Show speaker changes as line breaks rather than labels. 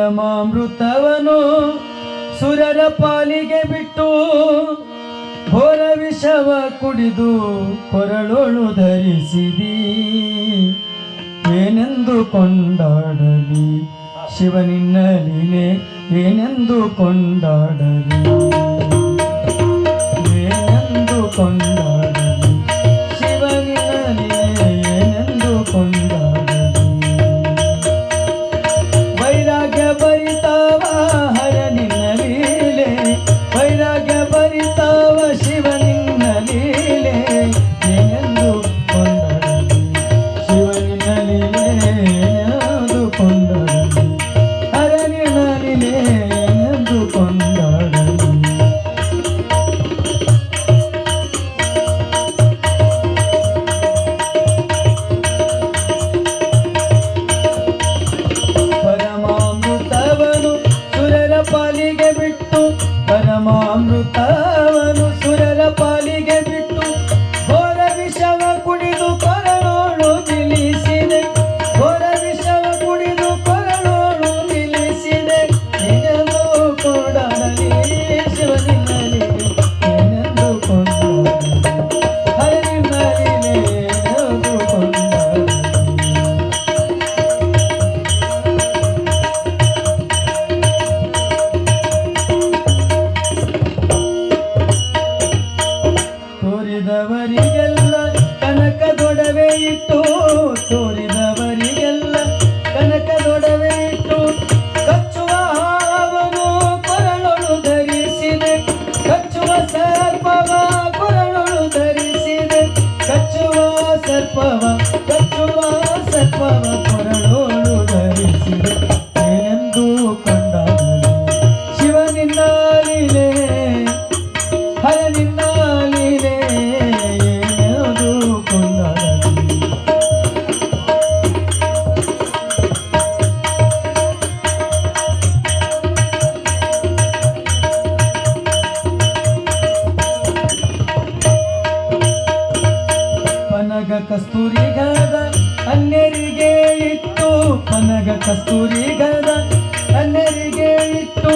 ಪರಮಾಮೃತವನು ಸುರರ ಪಾಲಿಗೆ ಬಿಟ್ಟು ಘೋರ ವಿಷವ ಕುಡಿದು ಕೊರಳೊಳು ಧರಿಸಿದಿ. ಏನೆಂದು ಕೊಂಡಾಡಲಿ ಶಿವನಿನ್ನ ಲೀಲೆ, ಏನೆಂದು ಕೊಂಡಾಡಲಿ, ಏನೆಂದು ಕೊಂಡಾಡಲಿ ಶಿವನಿನ್ನ ಲೀಲೆ, ಏನೆಂದು ಕೊಂಡಾಡಲಿ. ವೈರಾಗ್ಯ ಭರಿತವ ಹರನಿನ್ನ ಲೀಲೆ, ವೈರಾಗ್ಯ ಭರಿತವ ಶಿವನಿನ್ನ ಲೀಲೆ, ಏನೆಂದು ಕೊಂಡಾಡಲಿ ಶಿವನಿನ್ನ ಲೀಲೆ, ಏನೆಂದು ಕೊಂಡಾಡಲಿ ಹರನಿನ್ನ ಲೀಲೆ, ಏನೆಂದು ಕೊಂಡಾಡಲಿ. ಪರಮಾಮೃತವನು ಸುರರ ಪಾಲಿಗೆ ಬಿಟ್ಟು, ಪರಮಾಮೃತವನು ಸುರರ ಪಾಲಿಗೆ ಬಿಟ್ಟು ಘೋರ ವಿಷವ ಕುಡಿದು ಕೊರಳೋಳು ನಿಲ್ಲಿಸಿದೆ, ಘೋರ ವಿಷವ ಕುಡಿದು ಕೊರಳೋಳು ನಿಲ್ಲಿಸಿದೆ. ಏನೆಂದು ಕೊಂಡಾಡಲಿ ಶಿವನಿನ್ನ ಲೀಲೆ, ಏನೆಂದು ಕೊಂಡಾಡಲಿ ಹರನಿನ್ನ ಲೀಲೆ, ಏನೆಂದು ಕೊಂಡಾಡಲಿ. ತೋರಿದವರಿಗೆಲ್ಲ ಕನಕದೊಡವೆ ಇಟ್ಟು, ತೋರಿದವರಿಗೆಲ್ಲ ಕನಕದೊಡವೆ ಇಟ್ಟು ಕಚ್ಚುವ ಹಾವನ್ನು ಕೊರಳೊಳು ಧರಿಸಿದೆ, ಕಚ್ಚುವ ಸರ್ಪವ ಕೊರಳೊಳು ಧರಿಸಿದೆ, ಕಚ್ಚುವ ಸರ್ಪವ, ಕಚ್ಚುವ ಸರ್ಪವ ಕೊರಳೊಳು ಧರಿಸಿದೆ. ಏನೆಂದು ಕೊಂಡಾಡಲಿ ಶಿವನಿನ್ನ ಲೀಲೆ, ಹರನಿನ್ನ ಲೀಲೆ, ಏನೆಂದು ಕೊಂಡಾಡಲಿ. ಪನಗ ಕಸ್ತೂರಿಗದ ಅನ್ಯರಿಗೆ ಇಟ್ಟು, ಪನಗ ಕಸ್ತೂರಿಗದ ಅನ್ಯರಿಗೆ ಇಟ್ಟು